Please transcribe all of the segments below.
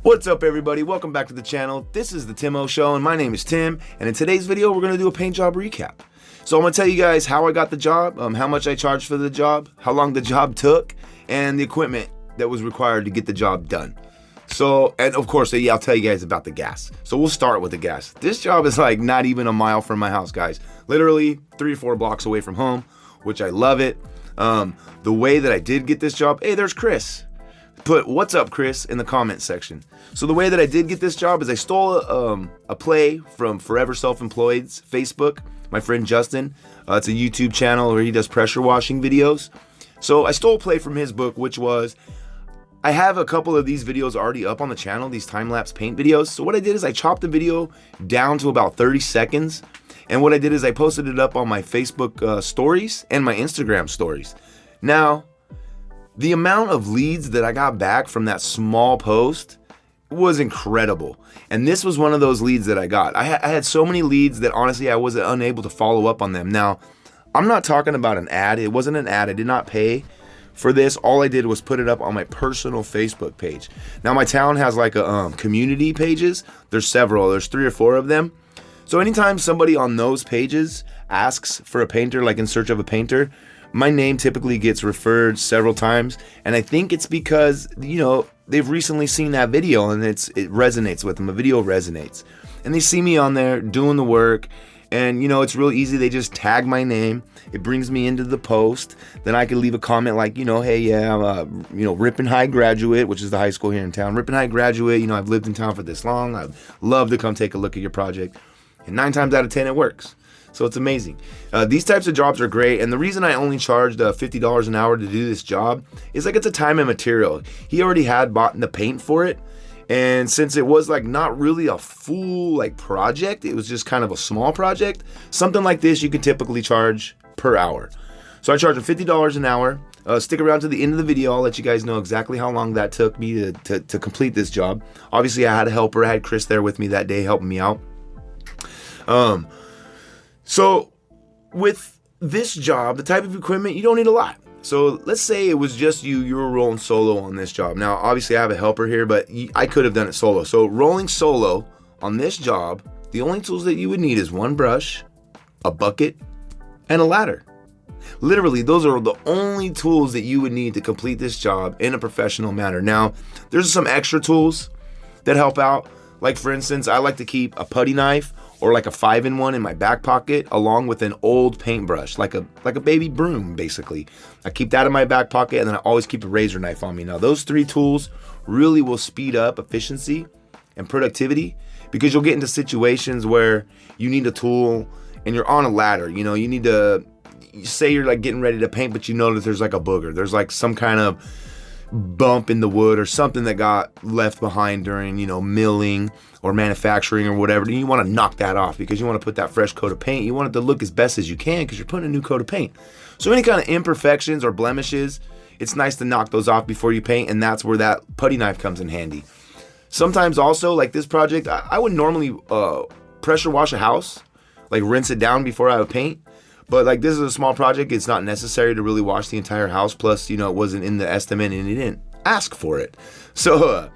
What's up everybody, welcome back to the channel. This is the Timo Show and my name is Tim, and in today's video we're going to do a paint job recap. So I'm going to tell you guys how I got the job, how much I charged for the job, how long the job took, and the equipment that was required to get the job done. So, and of course, I'll tell you guys about the gas. So we'll start with the gas. This job is like not even a mile from my house, guys. Literally 3 or 4 blocks away from home, which I love it. The way that I did get this job, hey, there's Chris. Put "what's up Chris" in the comment section. So the way that I did get this job is I stole a play from Forever Self-Employed's Facebook, my friend Justin. It's a YouTube channel where he does pressure washing videos. So I stole a play from his book, which was, I have a couple of these videos already up on the channel, these time-lapse paint videos. So what I did is I chopped the video down to about 30 seconds. And what I did is I posted it up on my Facebook stories and my Instagram stories. Now, the amount of leads that I got back from that small post was incredible. And this was one of those leads that I got. I had so many leads that honestly I was unable to follow up on them. Now, I'm not talking about an ad. It wasn't an ad. I did not pay for this. All I did was put it up on my personal Facebook page. Now, my town has like a community pages. There's several. There's 3 or 4 of them. So anytime somebody on those pages asks for a painter, like in search of a painter, my name typically gets referred several times, and I think it's because, you know, they've recently seen that video and it resonates with them. The video resonates, and they see me on there doing the work, and you know, it's real easy. They just tag my name. It brings me into the post. Then I can leave a comment like, you know, hey, yeah, I'm a, you know, Ripon High graduate, which is the high school here in town. Ripon High graduate, you know, I've lived in town for this long. I'd love to come take a look at your project, and 9 times out of 10 it works. So it's amazing. These types of jobs are great, and the reason I only charged $50 an hour to do this job is like it's a time and material. He already had bought the paint for it, and since it was like not really a full like project, it was just kind of a small project, something like this you can typically charge per hour. So I charged him $50 an hour. Stick around to the end of the video. I'll let you guys know exactly how long that took me to complete this job. Obviously, I had a helper. I had Chris there with me that day helping me out. So with this job, the type of equipment, you don't need a lot. So let's say it was just you were rolling solo on this job. Now, obviously I have a helper here, but I could have done it solo. So rolling solo on this job, the only tools that you would need is 1 brush, a bucket, and a ladder. Literally, those are the only tools that you would need to complete this job in a professional manner. Now, there's some extra tools that help out. Like for instance, I like to keep a putty knife or like a 5-in-1 in my back pocket, along with an old paintbrush, like a baby broom, basically. I keep that in my back pocket, and then I always keep a razor knife on me. Now, those 3 tools really will speed up efficiency and productivity, because you'll get into situations where you need a tool and you're on a ladder. You know, you need to, say you're like getting ready to paint, but you know that there's like a booger. There's like some kind of bump in the wood or something that got left behind during, you know, milling or manufacturing or whatever. And you want to knock that off because you want to put that fresh coat of paint. You want it to look as best as you can because you're putting a new coat of paint. So any kind of imperfections or blemishes, it's nice to knock those off before you paint, and that's where that putty knife comes in handy. Sometimes also, like this project, I would normally pressure wash a house, like rinse it down before I would paint. But like this is a small project, it's not necessary to really wash the entire house. Plus, you know, it wasn't in the estimate and he didn't ask for it. So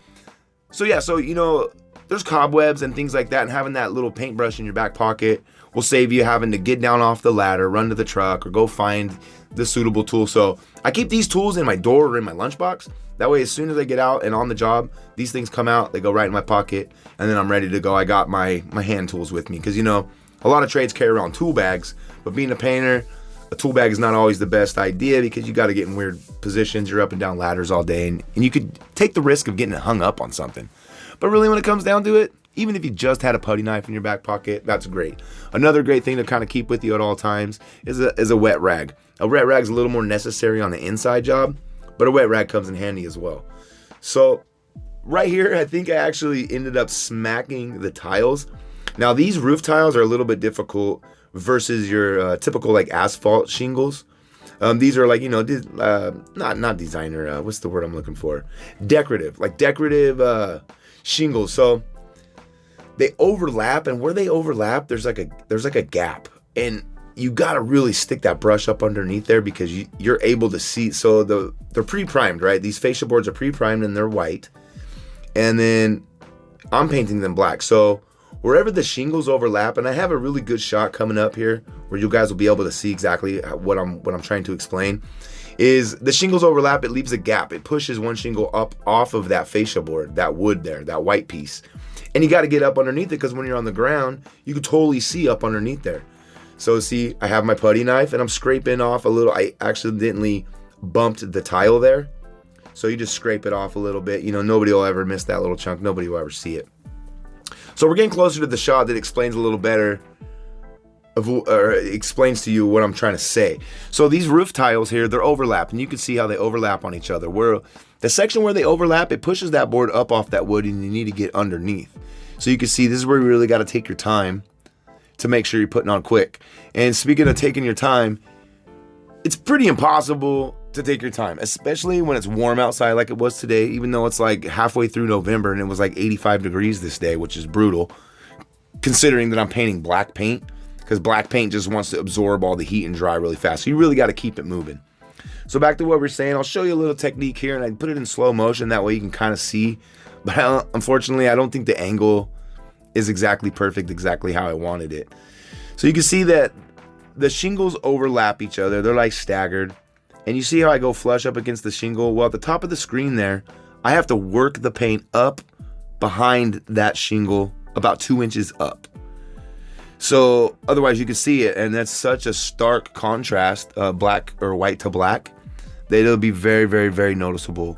yeah, so you know, there's cobwebs and things like that, and having that little paintbrush in your back pocket will save you having to get down off the ladder, run to the truck, or go find the suitable tool. So I keep these tools in my door or in my lunchbox. That way, as soon as I get out and on the job, these things come out, they go right in my pocket, and then I'm ready to go. I got my hand tools with me, because you know, a lot of trades carry around tool bags, but being a painter, a tool bag is not always the best idea because you got to get in weird positions. You're up and down ladders all day, and you could take the risk of getting hung up on something. But really, when it comes down to it, even if you just had a putty knife in your back pocket, that's great. Another great thing to kind of keep with you at all times is a wet rag. A wet rag is a little more necessary on the inside job, but a wet rag comes in handy as well. So right here, I think I actually ended up smacking the tiles. Now, these roof tiles are a little bit difficult versus your typical like asphalt shingles. These are like, you know, not designer, what's the word I'm looking for? Decorative, like decorative shingles. So they overlap, and where they overlap, there's like a gap, and you gotta really stick that brush up underneath there because you're able to see. So they're pre-primed, right? These fascia boards are pre-primed and they're white. and then I'm painting them black. So wherever the shingles overlap, and I have a really good shot coming up here where you guys will be able to see exactly what I'm trying to explain, is the shingles overlap, it leaves a gap. It pushes one shingle up off of that fascia board, that wood there, that white piece. And you got to get up underneath it, because when you're on the ground, you can totally see up underneath there. So see, I have my putty knife and I'm scraping off a little. I accidentally bumped the tile there. So you just scrape it off a little bit. You know, nobody will ever miss that little chunk. Nobody will ever see it. So we're getting closer to the shot that explains a little better, or explains to you what I'm trying to say. So these roof tiles here, they're overlapped, and you can see how they overlap on each other. Where the section where they overlap, it pushes that board up off that wood, and you need to get underneath. So you can see this is where you really got to take your time to make sure you're putting on quick. And speaking of taking your time, it's pretty impossible to take your time, especially when it's warm outside like it was today, even though it's like halfway through November and it was like 85 degrees this day, which is brutal, considering that I'm painting black paint, because black paint just wants to absorb all the heat and dry really fast. So you really got to keep it moving. So back to what we're saying, I'll show you a little technique here, and I put it in slow motion, that way you can kind of see. But unfortunately, I don't think the angle is exactly perfect, exactly how I wanted it. So you can see that the shingles overlap each other. They're like staggered. And you see how I go flush up against the shingle? Well, at the top of the screen there, I have to work the paint up behind that shingle about 2 inches up. So otherwise you can see it, and that's such a stark contrast, black or white to black, that it'll be very, very, very noticeable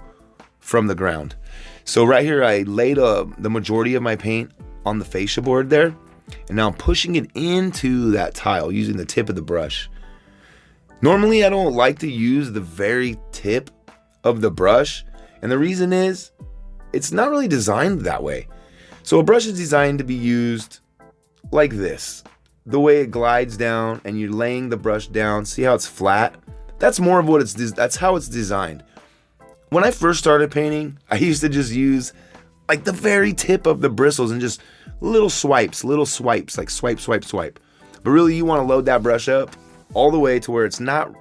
from the ground. So right here, I laid the majority of my paint on the fascia board there, and now I'm pushing it into that tile using the tip of the brush. Normally, I don't like to use the very tip of the brush, and the reason is it's not really designed that way. So a brush is designed to be used like this, the way it glides down, and you're laying the brush down. See how it's flat? That's more of what that's how it's designed. When I first started painting, I used to just use like the very tip of the bristles and just little swipes, like swipe, swipe, swipe. But really, you want to load that brush up all the way to where it's not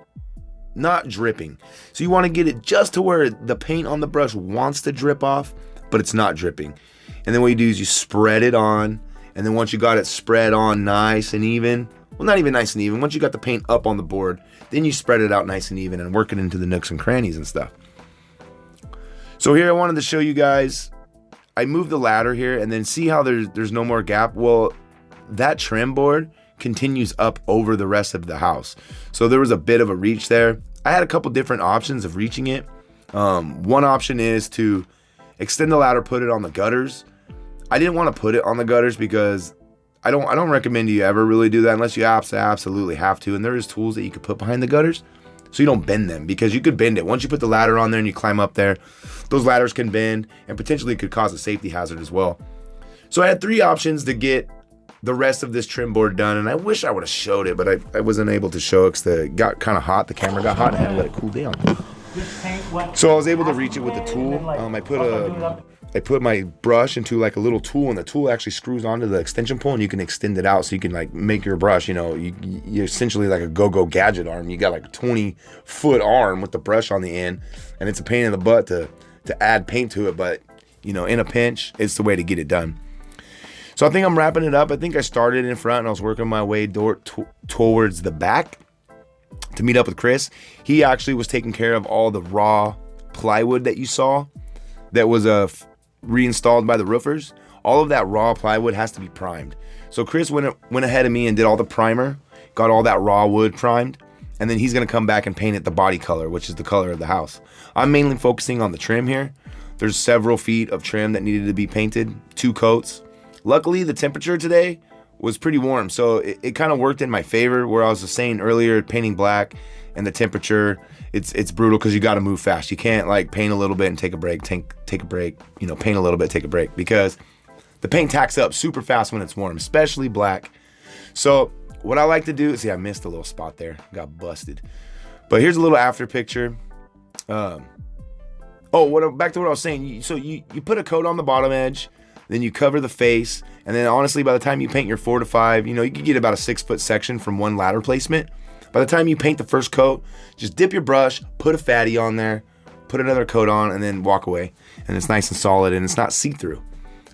dripping. So you want to get it just to where the paint on the brush wants to drip off, but it's not dripping. And then what you do is you spread it on, and then once you got it spread on nice and even, well, not even nice and even, once you got the paint up on the board, then you spread it out nice and even and work it into the nooks and crannies and stuff. So here I wanted to show you guys, I moved the ladder here, and then see how there's no more gap. Well, that trim board continues up over the rest of the house. So there was a bit of a reach there. I had a couple different options of reaching it. One option is to extend the ladder, put it on the gutters. I didn't want to put it on the gutters because I don't recommend you ever really do that unless you absolutely have to. And there is tools that you could put behind the gutters so you don't bend them, because you could bend it. Once you put the ladder on there and you climb up there, those ladders can bend and potentially could cause a safety hazard as well. So I had three options to get the rest of this trim board done, and I wish I would have showed it, but I wasn't able to show it because it got kind of hot. The camera got hot and I had to let it cool down. So I was able to reach it with the tool. I put my brush into like a little tool, and the tool actually screws onto the extension pole, and you can extend it out so you can like make your brush, you know, you're essentially like a go-go gadget arm. You got like a 20-foot arm with the brush on the end, and it's a pain in the butt to add paint to it, but you know, in a pinch, it's the way to get it done. So I think I'm wrapping it up. I think I started in front and I was working my way towards the back to meet up with Chris. He actually was taking care of all the raw plywood that you saw that was reinstalled by the roofers. All of that raw plywood has to be primed. So Chris went ahead of me and did all the primer, got all that raw wood primed, and then he's gonna come back and paint it the body color, which is the color of the house. I'm mainly focusing on the trim here. There's several feet of trim that needed to be painted, 2 coats. Luckily, the temperature today was pretty warm, so it kind of worked in my favor. Where I was saying earlier, painting black and the temperature, it's brutal because you got to move fast. You can't like paint a little bit and take a break, take a break, you know, paint a little bit, take a break, because the paint tacks up super fast when it's warm, especially black. So what I like to do, see, I missed a little spot there, got busted. But here's a little after picture. Back to what I was saying. So you put a coat on the bottom edge, then you cover the face, and then honestly, by the time you paint your 4 to 5, you know, you can get about a 6-foot section from one ladder placement. By the time you paint the first coat, just dip your brush, put a fatty on there, put another coat on, and then walk away. And it's nice and solid, and it's not see-through.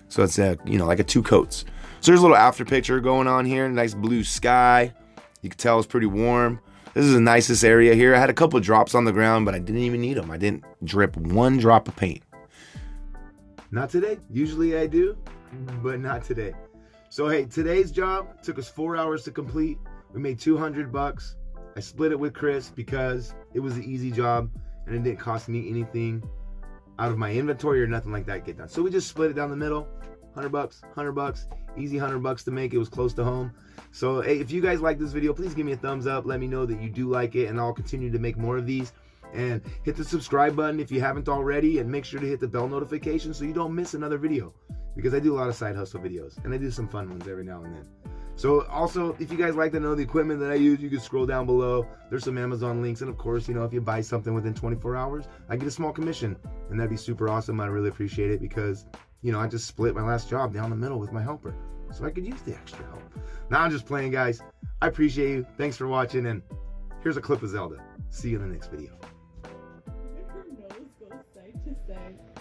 So it's like a 2 coats. So there's a little after picture going on here. Nice blue sky. You can tell it's pretty warm. This is the nicest area here. I had a couple of drops on the ground, but I didn't even need them. I didn't drip 1 drop of paint. Not today. Usually I do, but not today. So hey, today's job took us 4 hours to complete. We made $200. I split it with Chris because it was an easy job and it didn't cost me anything out of my inventory or nothing like that get done. So we just split it down the middle. $100, $100, easy $100 to make. It was close to home. So hey, if you guys like this video, please give me a thumbs up. Let me know that you do like it, and I'll continue to make more of these. And hit the subscribe button if you haven't already, and make sure to hit the bell notification so you don't miss another video, because I do a lot of side hustle videos and I do some fun ones every now and then. So also, if you guys like to know the equipment that I use, you can scroll down below. There's some Amazon links, and of course, if you buy something within 24 hours, I get a small commission, and that'd be super awesome. I really appreciate it because I just split my last job down the middle with my helper, so I could use the extra help. Now I'm just playing, guys. I appreciate you. Thanks for watching, and here's a clip of Zelda. See you in the next video. Her nose goes side to side.